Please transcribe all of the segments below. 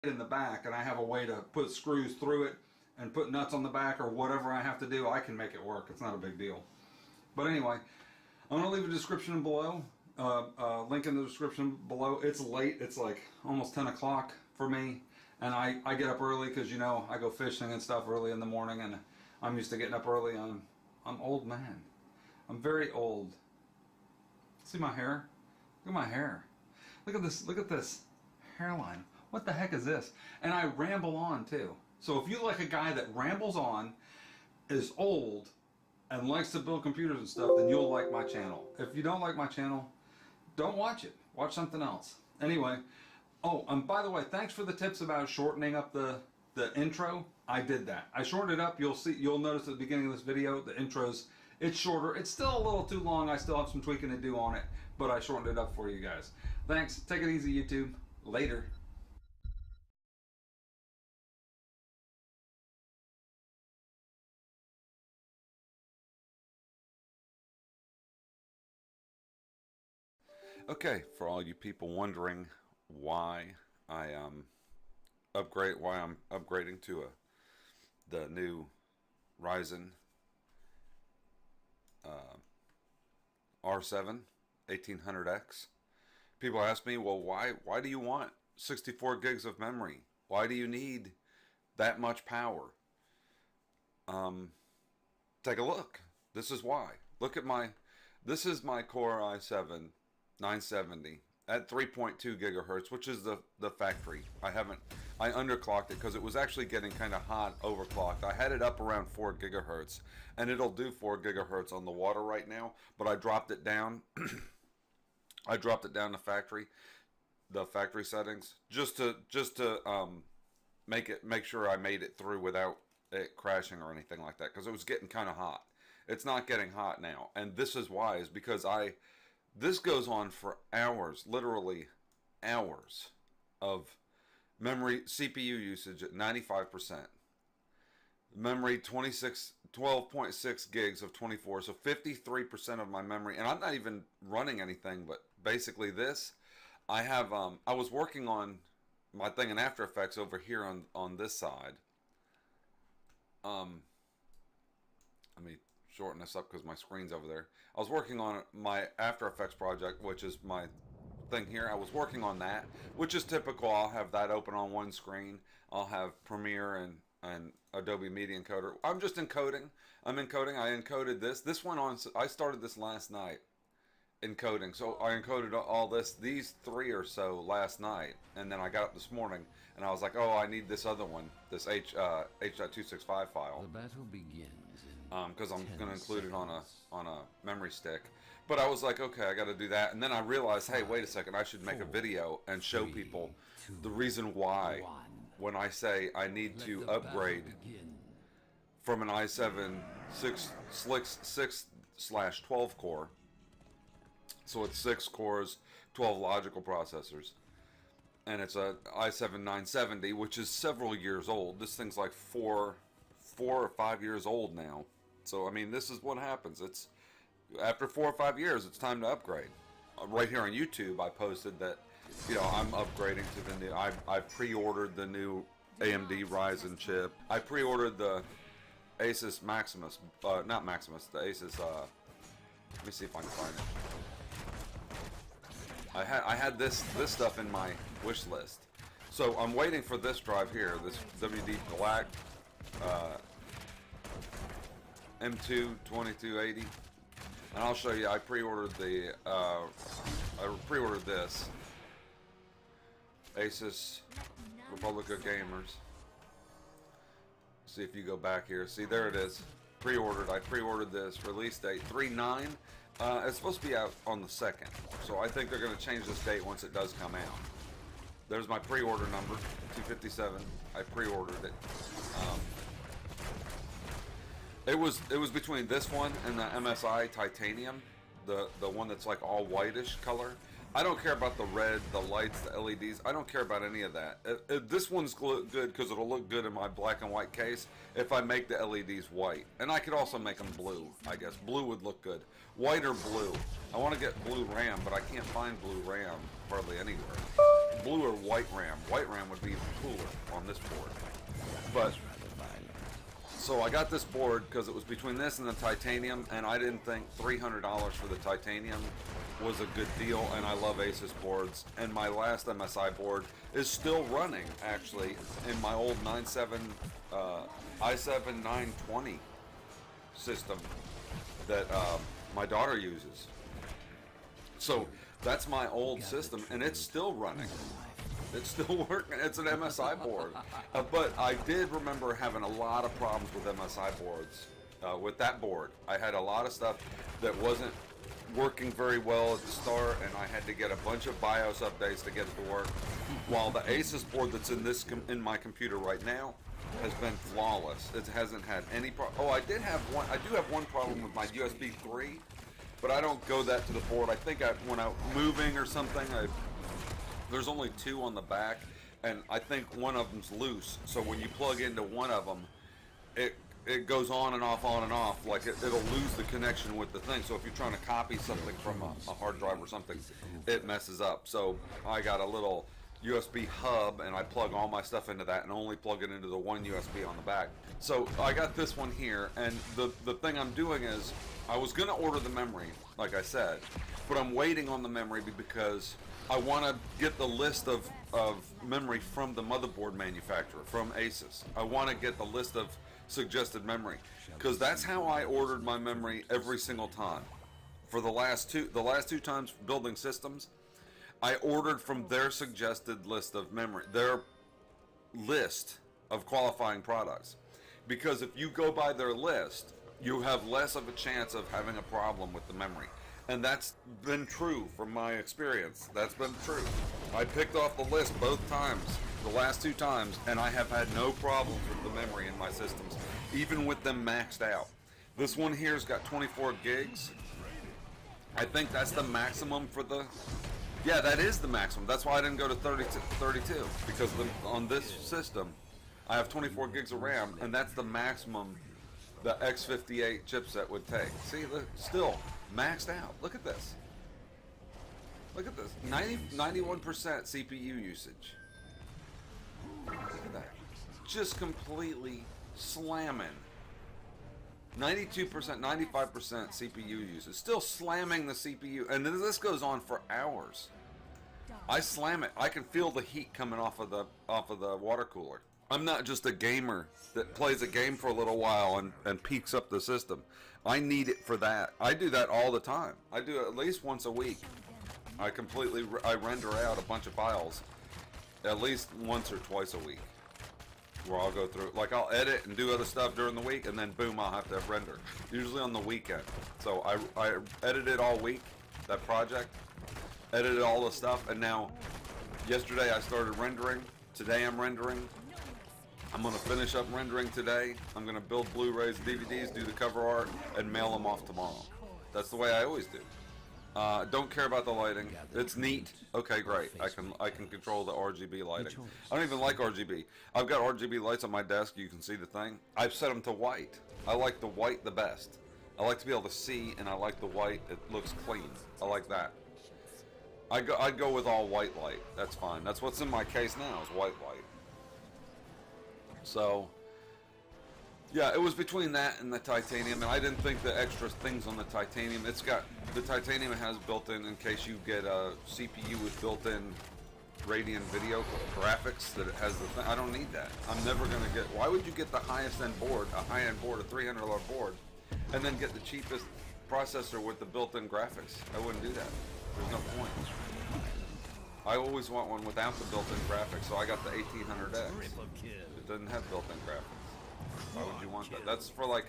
in the back and I have a way to put screws through it and put nuts on the back or whatever I have to do, I can make it work. It's not a big deal. But anyway, I'm going to leave a description below, link in the description below. It's late. It's like almost 10 o'clock for me. And I get up early because, you know, I go fishing and stuff early in the morning, and I'm used to getting up early. I'm old man. I'm very old. See my hair? Look at my hair. Look at this. Look at this hairline. What the heck is this? And I ramble on too. So if you like a guy that rambles on, is old, and likes to build computers and stuff, then you'll like my channel. If you don't like my channel, don't watch it. Watch something else. Anyway, oh, and by the way, thanks for the tips about shortening up the intro. I did that. I shortened it up. You'll notice at the beginning of this video, the intro's, it's shorter. It's still a little too long. I still have some tweaking to do on it, but I shortened it up for you guys. Thanks. Take it easy, YouTube. Later. Okay, for all you people wondering why I'm upgrading to the new Ryzen R7 1800X. People ask me, well, why do you want 64 gigs of memory? Why do you need that much power? Take a look. This is why. Look at this is my Core i7 970 at 3.2 gigahertz, which is the factory. I underclocked it because it was actually getting kind of hot, overclocked. I had it up around 4 gigahertz, and it'll do 4 gigahertz on the water right now, but I dropped it down. I dropped it down to the factory settings, just to make sure I made it through without it crashing or anything like that, because it was getting kind of hot. It's not getting hot now, and this is why, is because this goes on for hours, literally hours of memory, CPU usage at 95%. Memory 12.6 gigs of 24, so 53% of my memory, and I'm not even running anything but basically this. I was working on my thing in After Effects over here on this side. Let me shorten this up because my screen's over there. I was working on my After Effects project, which is my thing here. I was working on that, which is typical. I'll have that open on one screen. I'll have Premiere and Adobe Media Encoder. I'm just encoding. I'm encoding. I encoded this. This went on. I started this last night, encoding. So I encoded all these 3 or so last night, and then I got up this morning and I was like, oh, I need this other one, this H.265 file. The battle begins. Because I'm going to include it on a memory stick. But I was like, okay, I got to do that. And then I realized, hey, wait a second, I should make a video and show people the reason why when I say I need to upgrade from an i7 6/12 core. So it's 6 cores, 12 logical processors. And it's a i7 970, which is several years old. This thing's like 4 or 5 years old now. So, I mean, this is what happens. It's after 4 or 5 years, it's time to upgrade. Right here on YouTube, I posted that, you know, I'm upgrading to the new. I pre-ordered the new AMD Ryzen chip. I pre-ordered the Asus Maximus, not Maximus, the Asus. Let me see if I can find it. I had this stuff in my wish list. So I'm waiting for this drive here, this WD Black. M2 2280, and I'll show you. I pre-ordered this Asus Republica Gamers. See if you go back here. See, there it is. Pre-ordered. I pre-ordered this. Release date 3/9. It's supposed to be out on the 2nd, so I think they're going to change this date once it does come out. There's my pre-order number, 257. I pre-ordered it. It was between this one and the MSI Titanium, the one that's like all whitish color. I don't care about the red, the lights, the LEDs. I don't care about any of that. This one's good because it'll look good in my black and white case if I make the LEDs white. And I could also make them blue, I guess. Blue would look good. White or blue. I want to get blue RAM, but I can't find blue RAM hardly anywhere. blue or white RAM. White RAM would be even cooler on this board. But so I got this board because it was between this and the titanium, and I didn't think $300 for the titanium was a good deal, and I love Asus boards. And my last MSI board is still running, actually, in my old i7 920 system that my daughter uses. So that's my old system, and it's still running. It's still working. It's an MSI board. But I did remember having a lot of problems with MSI boards. With that board, I had a lot of stuff that wasn't working very well at the start, and I had to get a bunch of BIOS updates to get it to work. While the Asus board that's in my computer right now has been flawless. It hasn't had any problem. Oh, I do have one problem with my USB 3, but I don't go that to the board. I think when I'm moving or something, there's only 2 on the back, and I think one of them's loose. So when you plug into one of them, it goes on and off, like it'll lose the connection with the thing. So if you're trying to copy something from a hard drive or something, it messes up. So I got a little USB hub, and I plug all my stuff into that and only plug it into the one USB on the back. So I got this one here, and the thing I'm doing is I was going to order the memory, like I said, but I'm waiting on the memory because I want to get the list of memory from the motherboard manufacturer, from Asus. I want to get the list of suggested memory, because that's how I ordered my memory every single time. For the last two times building systems, I ordered from their suggested list of memory, their list of qualifying products. Because if you go by their list, you have less of a chance of having a problem with the memory. And that's been true from my experience. That's been true. I picked off the list both times, the last 2 times, and I have had no problems with the memory in my systems, even with them maxed out. This one here's got 24 gigs. I think that's the maximum for the... Yeah, that is the maximum. That's why I didn't go to 32, because on this system, I have 24 gigs of RAM, and that's the maximum the X58 chipset would take. See, still maxed out. Look at this. Look at this. 91% CPU usage. Look at that. Just completely slamming. 92%, 95% CPU usage. Still slamming the CPU. And this goes on for hours. I slam it. I can feel the heat coming off of the water cooler. I'm not just a gamer that plays a game for a little while and peaks up the system. I need it for that. I do that all the time. I do it at least once a week. I render out a bunch of files at least once or twice a week, where I'll go through, like I'll edit and do other stuff during the week, and then boom, I'll have to render, usually on the weekend. So I edited all week, that project, edited all the stuff, and now yesterday I started rendering. Today I'm rendering. I'm going to finish up rendering today. I'm going to build Blu-rays, DVDs, do the cover art, and mail them off tomorrow. That's the way I always do. Don't care about the lighting. It's neat. Okay, great. I can control the RGB lighting. I don't even like RGB. I've got RGB lights on my desk. You can see the thing. I've set them to white. I like the white the best. I like to be able to see, and I like the white. It looks clean. I like that. I'd go with all white light. That's fine. That's what's in my case now, is white light. So, yeah, it was between that and the titanium, and I didn't think the extra things on the titanium. The titanium has built-in, in case you get a CPU with built-in Radeon video graphics, that it has the thing. I don't need that. I'm never going to get... Why would you get the highest-end board, a high-end board, a $300 board, and then get the cheapest processor with the built-in graphics? I wouldn't do that. There's no point. I always want one without the built-in graphics, so I got the 1800X. It doesn't have built-in graphics. Why would you want that? That's for like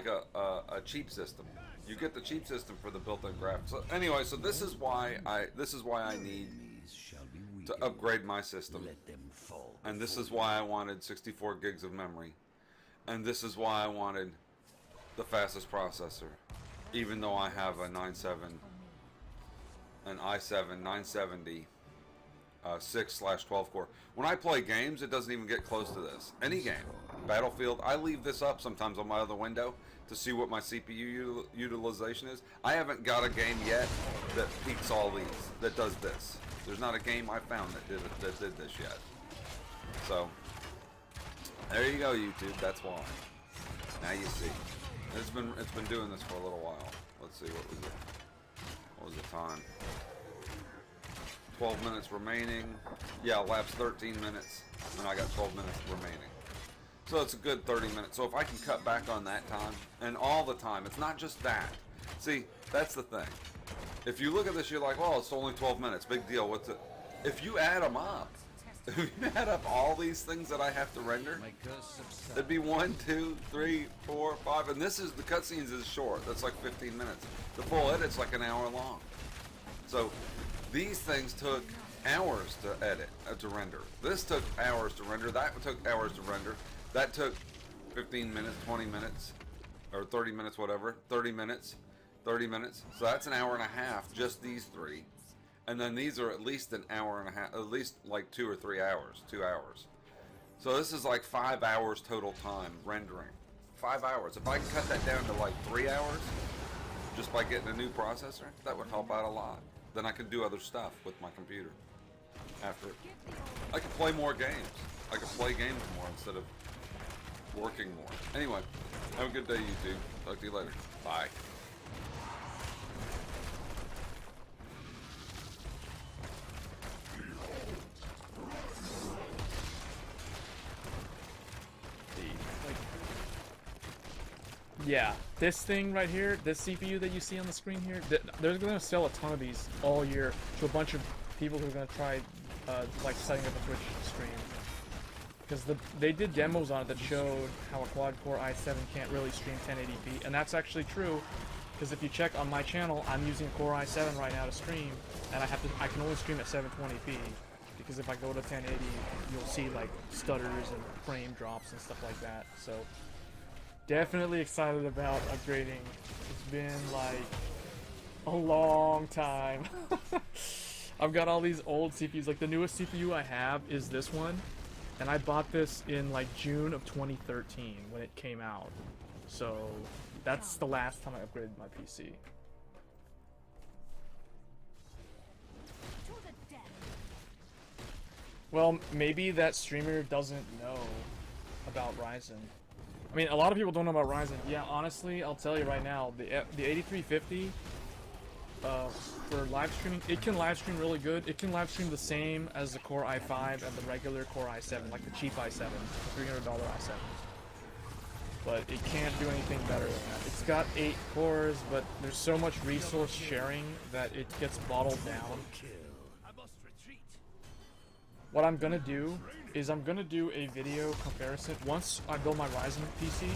a cheap system. You get the cheap system for the built-in graphics. So anyway, so this is why I need to upgrade my system, and this is why I wanted 64 gigs of memory, and this is why I wanted the fastest processor, even though I have an i7 970 6/12 core. When I play games, it doesn't even get close to this. Any game, Battlefield, I leave this up sometimes on my other window to see what my CPU utilization is. I haven't got a game yet that peaks all these, that does this. There's not a game I found that did this yet. So there you go, YouTube. That's why. Now you see. It's been doing this for a little while. Let's see, what was the time? 12 minutes remaining. Yeah, lapsed 13 minutes, and I got 12 minutes remaining. So it's a good 30 minutes. So if I can cut back on that time, and all the time, it's not just that. See, that's the thing. If you look at this, you're like, well, it's only 12 minutes, big deal. What's it? If you add them up, if you add up all these things that I have to render, it'd be 1, 2, 3, 4, 5, and this is, the cutscenes is short. That's like 15 minutes. The full edit's like an hour long. So these things took hours to edit, to render. This took hours to render. That took hours to render. That took 15 minutes, 20 minutes, or 30 minutes, whatever. 30 minutes, 30 minutes. So that's an hour and a half, just these three. And then these are at least an hour and a half, at least like 2 or 3 hours, 2 hours. So this is like 5 hours total time rendering. 5 hours. If I can cut that down to like 3 hours, just by getting a new processor, that would help out a lot. Then I can do other stuff with my computer. After I can play more games. I can play games more instead of working more. Anyway, have a good day, YouTube. Talk to you later. Bye. Yeah, this thing right here, this CPU that you see on the screen here, they're going to sell a ton of these all year to a bunch of people who are going to try, like, setting up a Twitch stream. Because they did demos on it that showed how a quad-core i7 can't really stream 1080p, and that's actually true, because if you check on my channel, I'm using Core i7 right now to stream, and I can only stream at 720p, because if I go to 1080, you'll see, like, stutters and frame drops and stuff like that, so... Definitely excited about upgrading. It's been like a long time. I've got all these old CPUs. Like the newest CPU I have is this one, and I bought this in like June of 2013 when it came out. So that's the last time I upgraded my PC. Well, maybe that streamer doesn't know about Ryzen. I mean, a lot of people don't know about Ryzen. Yeah, honestly, I'll tell you right now, the 8350 for live streaming, it can live stream really good. It can live stream the same as the Core i5 and the regular Core i7, like the cheap i7, the $300 i7. But it can't do anything better than that. It's got 8 cores, but there's so much resource sharing that it gets bottled down. What I'm gonna do is I'm gonna do a video comparison. Once I build my Ryzen PC,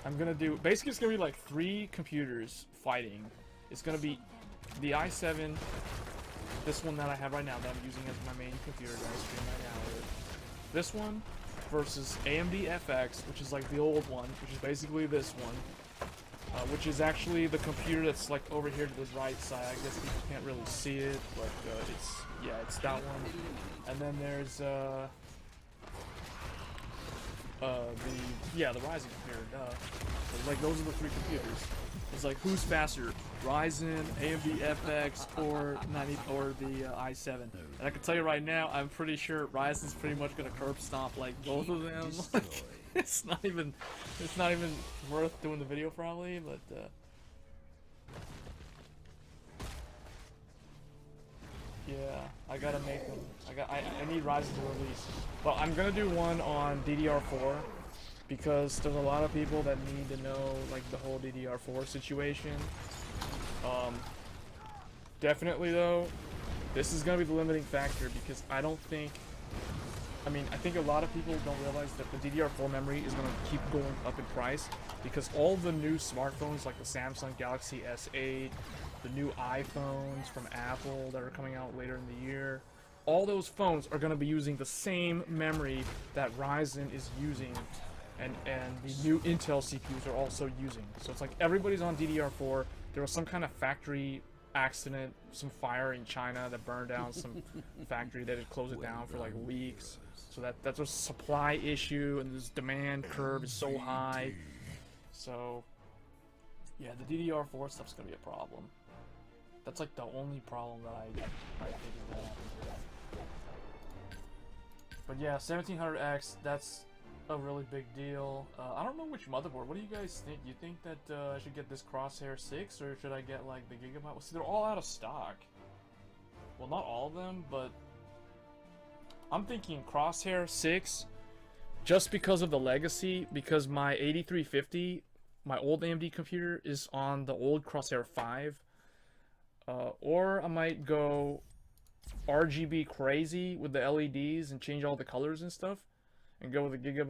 I'm gonna do, basically it's gonna be like 3 computers fighting. It's gonna be the i7, this one that I have right now that I'm using as my main computer that I stream right now. This one versus AMD FX, which is like the old one, which is basically this one. Which is actually the computer that's like over here to the right side. I guess people can't really see it, but it's that one. And then there's the Ryzen computer. So, like those are the 3 computers. It's like who's faster, Ryzen, AMD FX, or the i7. And I can tell you right now, I'm pretty sure Ryzen's pretty much gonna curb stomp like both of them. Like, it's not even worth doing the video probably, but yeah, I gotta make them. I need Ryzen to release. But I'm gonna do one on DDR4 because there's a lot of people that need to know like the whole DDR4 situation. Definitely though, this is gonna be the limiting factor because I think a lot of people don't realize that the DDR4 memory is going to keep going up in price because all the new smartphones like the Samsung Galaxy S8, the new iPhones from Apple that are coming out later in the year, all those phones are going to be using the same memory that Ryzen is using and the new Intel CPUs are also using. So it's like everybody's on DDR4. There was some kind of factory accident, some fire in China that burned down some factory that had closed it down for like weeks. So that's a supply issue, and this demand curve is so high. So yeah, the DDR4 stuff's gonna be a problem. That's like the only problem that I think is gonna happen. But yeah, 1700X, that's a really big deal. I don't know which motherboard. What do you guys think? Do you think that I should get this Crosshair 6 or should I get like the Gigabyte? Well, see, they're all out of stock. Well, not all of them, but I'm thinking Crosshair 6 just because of the legacy, because my 8350, my old AMD computer, is on the old Crosshair 5. Or I might go RGB crazy with the LEDs and change all the colors and stuff, and go with a Gigabyte